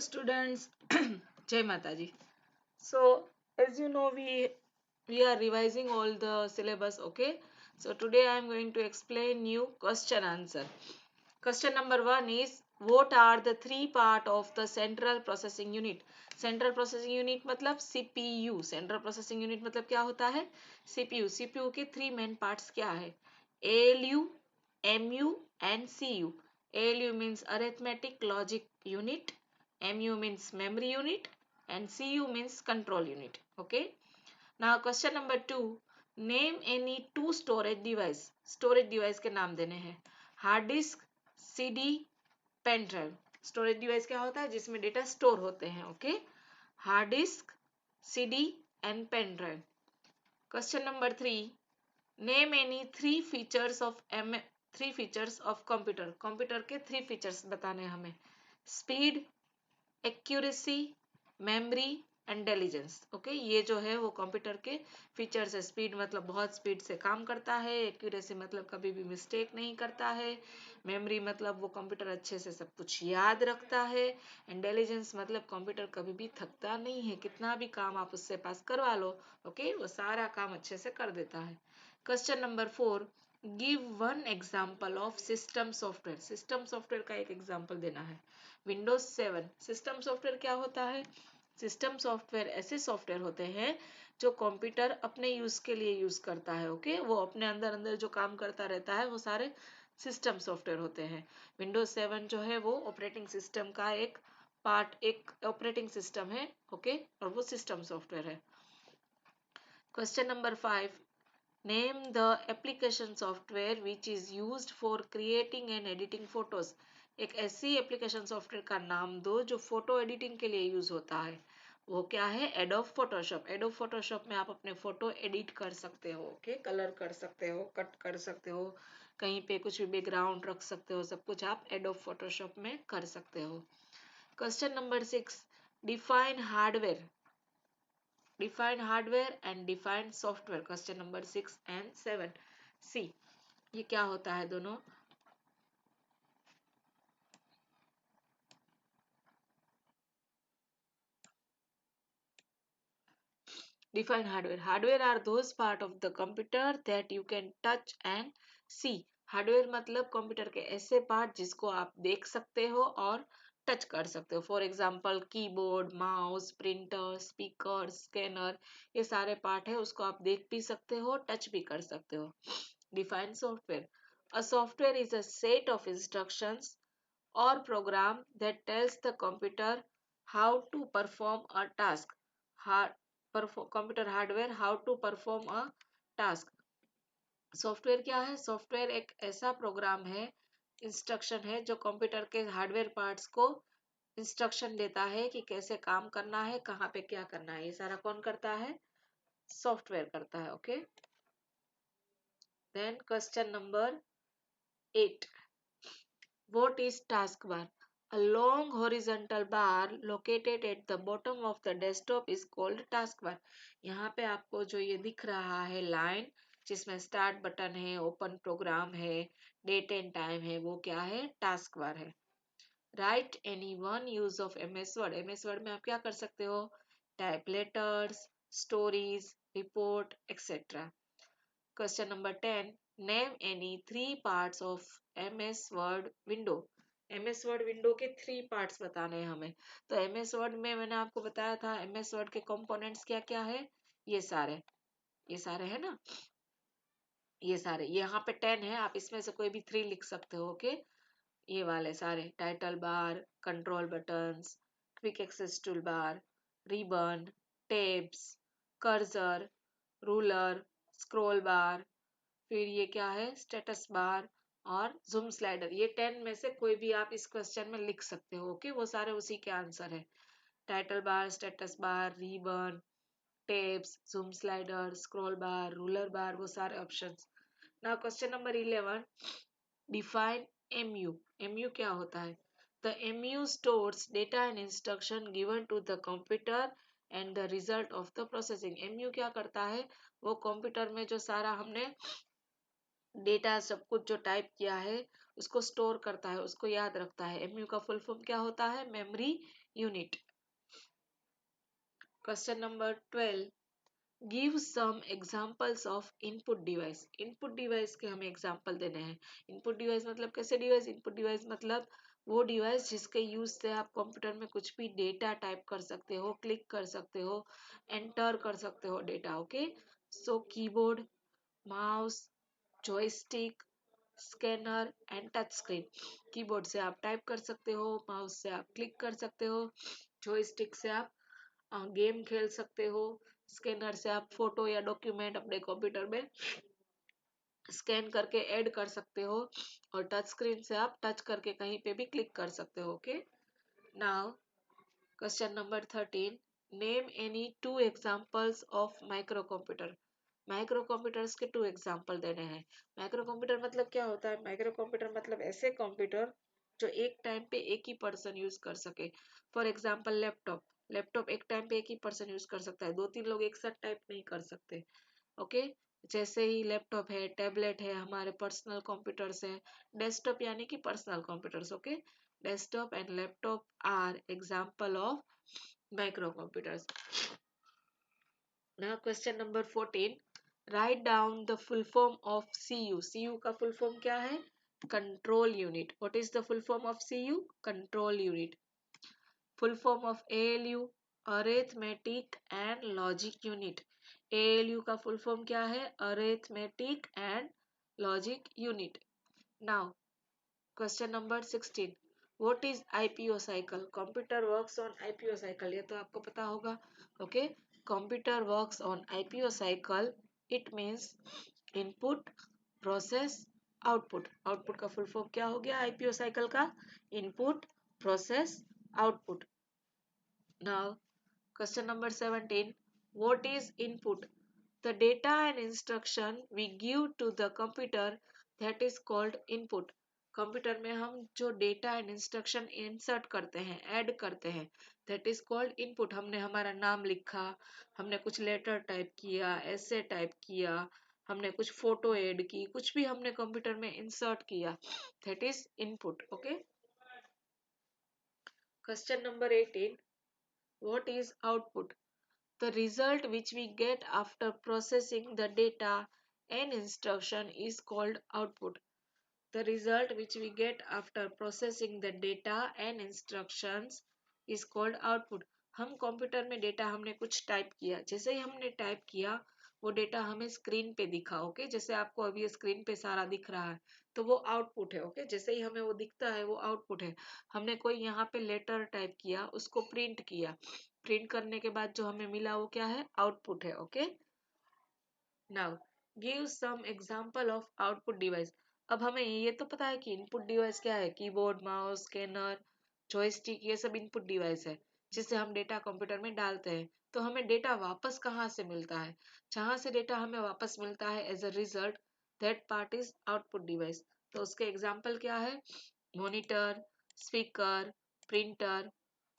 Students, Jai Mataji. So as you know, we are revising all the syllabus. Okay, so today I am going to explain you question answer. Question number 1 is, what are the three part of the central processing unit? Central processing unit मतलब CPU. Central processing unit मतलब क्या होता है? CPU. CPU के three main parts क्या है? ALU, MU and CU. ALU means arithmetic logic unit, MU means memory unit and CU means control unit. Okay. Now question number 2, name any two storage device. Storage device के नाम देने हैं. Hard disk, CD, pen drive. Storage device क्या होता है? जिसमें data store होते हैं. Okay, hard disk, CD and pen drive. Question number 3, name any three features of computer. Computer के थ्री फीचर्स बताने हैं हमें. Speed, accuracy, memory, intelligence. Okay, ये जो है वो कंप्यूटर के फीचर्स है. स्पीड मतलब बहुत स्पीड से काम करता है. एक्यूरेसी मतलब कभी भी मिस्टेक नहीं करता है. मेमोरी मतलब वो कंप्यूटर अच्छे से सब कुछ याद रखता है. इंटेलिजेंस मतलब कंप्यूटर कभी भी थकता नहीं है. कितना भी काम आप उससे पास करवा लो, ओके, वो सारा काम अच्छे से कर देता है. Question number 4, give one example of system software. System software का एक एग्जाम्पल देना है. विंडोज 7. सिस्टम सॉफ्टवेयर क्या होता है? सिस्टम सॉफ्टवेयर ऐसे सॉफ्टवेयर होते हैं जो कंप्यूटर अपने यूज के लिए यूज करता है. ओके, वो अपने अंदर अंदर जो काम करता रहता है वो सारे सिस्टम सॉफ्टवेयर होते हैं. विंडोज 7 जो है वो ऑपरेटिंग सिस्टम का एक पार्ट, एक ऑपरेटिंग सिस्टम है. ओके, और वो सिस्टम सॉफ्टवेयर है. Question number 5, name the application software which is used for creating and editing photos. एक ऐसी एप्लीकेशन सॉफ्टवेयर का नाम दो जो फोटो एडिटिंग के लिए यूज होता है. वो क्या है? Adobe Photoshop. एडोब फोटोशॉप में आप अपने फोटो एडिट कर सकते हो. ओके, कलर कर सकते हो, कट कर सकते हो, कहीं पे कुछ भी बैकग्राउंड रख सकते हो, सब कुछ आप एडोब फोटोशॉप में कर सकते हो. Question number 6, define hardware. Define hardware and define software. Question number 6 and 7. See, ये क्या होता है दोनों? Define hardware. Hardware are those part of the computer that you can touch and see. Hardware मतलब कंप्यूटर के ऐसे पार्ट जिसको आप देख सकते हो और टच कर सकते हो. For example keyboard, mouse, printer, speaker, scanner, ये सारे पार्ट है. उसको आप देख भी सकते हो, टच भी कर सकते हो. Define software. A software is a set of instructions or program that tells the computer how to perform a task. Computer hardware how to perform a task. Software क्या है? सॉफ्टवेयर एक ऐसा प्रोग्राम है, instruction है जो computer के hardware parts को instruction देता है कि कैसे काम करना है, कहाँ पे क्या करना है. ये सारा कौन करता है? सॉफ्टवेयर करता है. Okay, then question number 8, what is taskbar? A long horizontal bar located at the bottom of the desktop is called taskbar. यहाँ पे आपको जो ये दिख रहा है लाइन, जिसमें स्टार्ट बटन है, ओपन प्रोग्राम है, डेट एंड टाइम है, वो क्या है? टास्क बार है. Right any one use of MS word. MS word में आप क्या कर सकते हो? Type letters, stories, report, etcetera. Question number 10, name any three parts of MS word window. MS word window के थ्री पार्ट्स बताने हैं हमें. तो MS वर्ड में मैंने आपको बताया था MS वर्ड के कंपोनेंट्स क्या क्या है. ये सारे है ना, ये सारे यहाँ पे 10 है. आप इसमें से कोई भी थ्री लिख सकते हो. ओके, ये वाले सारे: title bar, control buttons, quick access tool bar, ribbon, tabs, cursor, ruler, scroll bar, फिर ये क्या है? स्टेटस बार और जूम स्लाइडर. ये 10 में से कोई भी आप इस क्वेश्चन में लिख सकते हो. ओके, वो सारे उसी के आंसर है. Title bar, status bar, ribbon, tabs, zoom slider, scroll bar, ruler bar, वो सारे options. Now question number 11, define MU. MU क्या होता है? The MU stores data and instruction given to the computer and the result of the processing. MU क्या करता है? वो computer में जो सारा हमने डेटा सब कुछ जो टाइप किया है उसको स्टोर करता है, उसको याद रखता है. MU का फुल फॉर्म क्या होता है? Memory unit. Question number 12. Give some examples of input device. Input device के हमें एग्जाम्पल देने हैं. इनपुट डिवाइस मतलब कैसे डिवाइस? इनपुट डिवाइस मतलब वो डिवाइस जिसके यूज से आप कंप्यूटर में कुछ भी डेटा टाइप कर सकते हो, क्लिक कर सकते हो, एंटर कर सकते हो data. Okay, so keyboard, mouse, joystick, scanner and touch screen. Keyboard से आप टाइप कर सकते हो, माउस से आप क्लिक कर सकते हो, जॉयस्टिक से आप गेम खेल सकते हो, स्कैनर से आप फोटो या डॉक्यूमेंट अपने कंप्यूटर में स्कैन करके ऐड कर सकते हो, और टच स्क्रीन से आप टच करके कहीं पे भी क्लिक कर सकते हो. Okay, now question number 13. Name any two examples of micro computer. Micro computers के टू एग्जांपल देने हैं. माइक्रो कंप्यूटर मतलब क्या होता है? माइक्रो कंप्यूटर मतलब ऐसे कंप्यूटर जो एक टाइम पे एक ही पर्सन यूज कर सके. For example laptop. लैपटॉप एक टाइम पे एक ही पर्सन यूज कर सकता है, दो तीन लोग एक साथ टाइप नहीं कर सकते. ओके, जैसे ही लैपटॉप है, टैबलेट है, हमारे पर्सनल कंप्यूटर्स है. डेस्कटॉप यानी कि personal computers. Okay, desktop and laptop are example of microcomputers. Now question number 14. Write down the full form of CU. CU का full form क्या है? Control unit. What is the full form of CU? Control unit. Full form of ALU, Arithmetic and Logic Unit. ALU का full form क्या है? Arithmetic and Logic Unit. Now question number 16. What is IPO cycle? Computer works on IPO cycle. ये तो आपको पता होगा. Okay, computer works on IPO cycle. It means input, process, output. Output का full form क्या हो गया IPO cycle का? Input, process, output. Now question number 17. What is input? The data and instruction we give to the computer, that is called input. Computer में हम जो data and instruction insert करते हैं, add करते हैं, दैट इज कॉल्ड इनपुट. हमने हमारा नाम लिखा, हमने कुछ लेटर टाइप किया, ऐसे टाइप किया, हमने कुछ फोटो ऐड की, कुछ भी हमने कंप्यूटर में इंसर्ट किया, that is input. Okay, question number 18. What is output? The result which we get after processing the data and instruction is called output. The result which we get after processing the data and instructions is called output. हम computer में data हमने कुछ type किया, जैसे ही हमने type किया वो data हमें स्क्रीन पे दिखा. ओके, जैसे आपको अभी स्क्रीन पे सारा दिख रहा है तो वो आउटपुट है. ओके, जैसे ही हमें वो दिखता है वो आउटपुट है. हमने कोई यहाँ पे लेटर टाइप किया, उसको प्रिंट किया, प्रिंट करने के बाद जो हमें मिला वो क्या है? आउटपुट है. Okay, now give some example of output device. अब हमें ये तो पता है कि इनपुट डिवाइस क्या है. कीबोर्ड, माउस, स्कैनर, जॉयस्टिक, ये सब इनपुट डिवाइस है जिससे हम डेटा कंप्यूटर में डालते हैं. तो हमें डेटा वापस कहाँ से मिलता है? जहां से डेटा हमें वापस मिलता है as a result, that part is output device. तो उसके एग्जांपल क्या है? मॉनिटर, स्पीकर, प्रिंटर,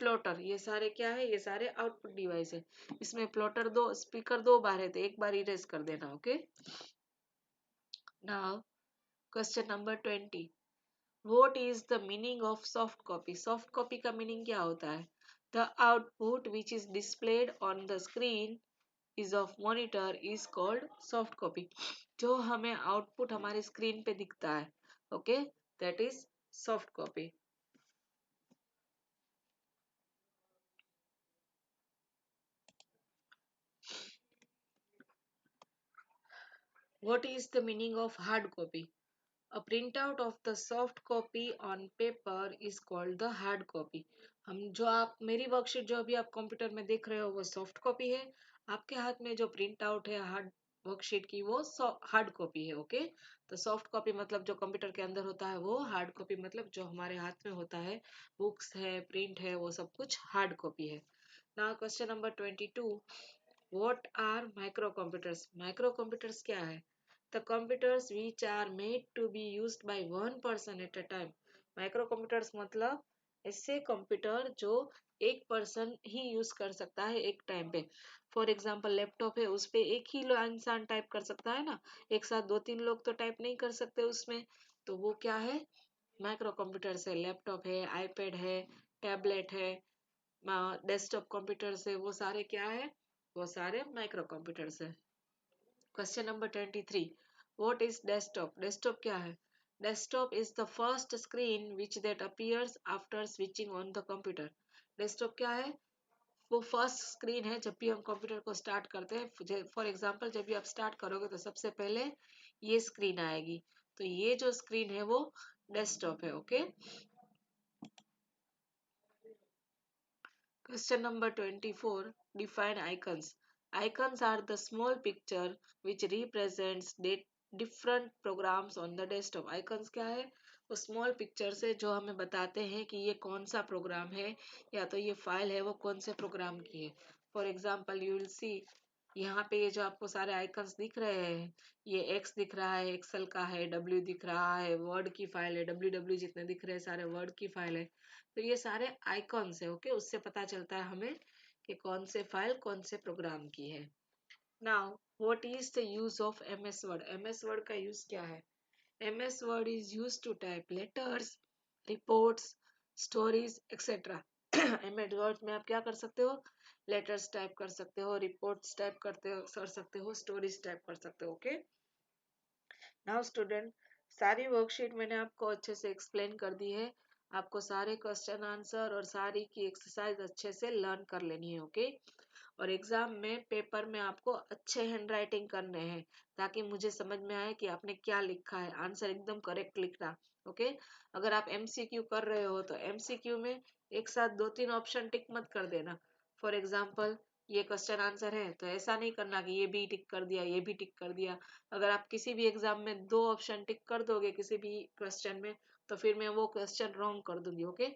प्लॉटर, ये सारे क्या है? ये सारे आउटपुट डिवाइस है. इसमें प्लॉटर दो, स्पीकर दो बार है, तो एक बार इरेज कर देना. Okay, now question number 20. What is the meaning of soft copy? Soft copy का मीनिंग क्या होता है? The output which is displayed on the screen is of monitor is called soft copy. जो हमें आउटपुट हमारी screen पे दिखता है, okay, that is soft copy. What is the meaning of hard copy? A printout of the soft copy on paper is called the hard copy. हम जो आप मेरी वर्कशीट जो अभी आप कंप्यूटर में देख रहे हो वो सॉफ्ट कॉपी है. आपके हाथ में जो प्रिंट आउट है हार्ड वर्कशीट की वो हार्ड कॉपी है. ओके, तो सॉफ्ट कॉपी मतलब जो कंप्यूटर के अंदर होता है वो, हार्ड कॉपी मतलब जो हमारे हाथ में होता है, बुक्स है, प्रिंट है, वो सब कुछ हार्ड कॉपी है. Now question number 22. What are micro computers? Micro computers क्या है? The computers which are made to be used by one person at a time. Micro computers मतलब ऐसे कंप्यूटर जो एक पर्सन ही यूज कर सकता है एक टाइम पे. फॉर एग्जांपल लैपटॉप है, उस पे एक ही इंसान टाइप कर सकता है ना, एक साथ दो तीन लोग तो टाइप नहीं कर सकते उसमें. तो वो क्या है? माइक्रो कंप्यूटर्स है. लैपटॉप है, आईपैड है, टैबलेट है, डेस्कटॉप कंप्यूटर्स है वो सारे क्या है, वो सारे माइक्रो कंप्यूटर्स है। Question number 23, what is desktop? Desktop क्या है? Desktop is the first screen which that appears after switching on the computer. Desktop क्या है? वो फर्स्ट स्क्रीन है जब भी हम कंप्यूटर को स्टार्ट करते हैं। फॉर एग्जांपल जब भी आप स्टार्ट करोगे तो सबसे पहले ये स्क्रीन आएगी, तो ये जो स्क्रीन है वो डेस्कटॉप है। Okay. Question number 24. Define icons. Icons are the small picture which represents different programs on the desktop. Icons क्या है? वो small pictures है जो हमें बताते हैं कि ये कौन सा प्रोग्राम है या तो ये फाइल है वो कौन से प्रोग्राम की है। For example you will see, यहाँ पे ये जो आपको सारे आइकन्स दिख रहे हैं, ये एक्स दिख रहा है, एक्सेल का है, डब्ल्यू दिख रहा है, वर्ड की फाइल है, डब्ल्यू डब्ल्यू जितने दिख रहे हैं सारे वर्ड की फाइल है। तो ये सारे आइकॉन्स है। ओके, उससे पता चलता है हमें कि कौन से फाइल कौन से प्रोग्राम की है। Now what is the use of MS Word? MS Word का यूज क्या है? MS Word is use to type letters, reports, stories etcetera. MS Word में आप क्या कर सकते हो? लेटर्स टाइप कर सकते हो, रिपोर्ट्स टाइप कर सकते हो, स्टोरीज टाइप कर सकते हो। ओके। नाउ स्टूडेंट, सारी वर्कशीट मैंने आपको अच्छे से एक्सप्लेन कर दी है। आपको सारे क्वेश्चन आंसर और सारी की एक्सरसाइज अच्छे से लर्न कर लेनी है। ओके। और एग्जाम में पेपर में आपको अच्छे हैंड राइटिंग करने हैं ताकि मुझे समझ में आए कि आपने क्या लिखा है। आंसर एकदम करेक्ट लिखना। ओके। अगर आप एमसीक्यू कर रहे हो तो एमसीक्यू में एक साथ दो तीन ऑप्शन टिक मत कर देना। फॉर एग्जाम्पल ये क्वेश्चन आंसर है तो ऐसा नहीं करना कि ये भी टिक कर दिया, ये भी टिक कर दिया। अगर आप किसी भी एग्जाम में दो ऑप्शन टिक कर दोगे किसी भी क्वेश्चन में, तो फिर मैं वो क्वेश्चन रॉन्ग कर दूंगी। ओके।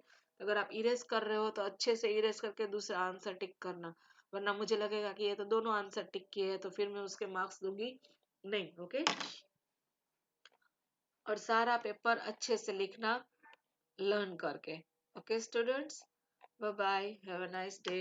अगर आप इरेज कर रहे हो तो अच्छे से इरेज करके दूसरा आंसर टिक करना, वरना मुझे लगेगा कि ये तो दोनों आंसर टिक किए हैं तो फिर मैं उसके मार्क्स दूंगी नहीं। ओके। और सारा पेपर अच्छे से लिखना लर्न करके। Okay students, bye bye, have a nice day.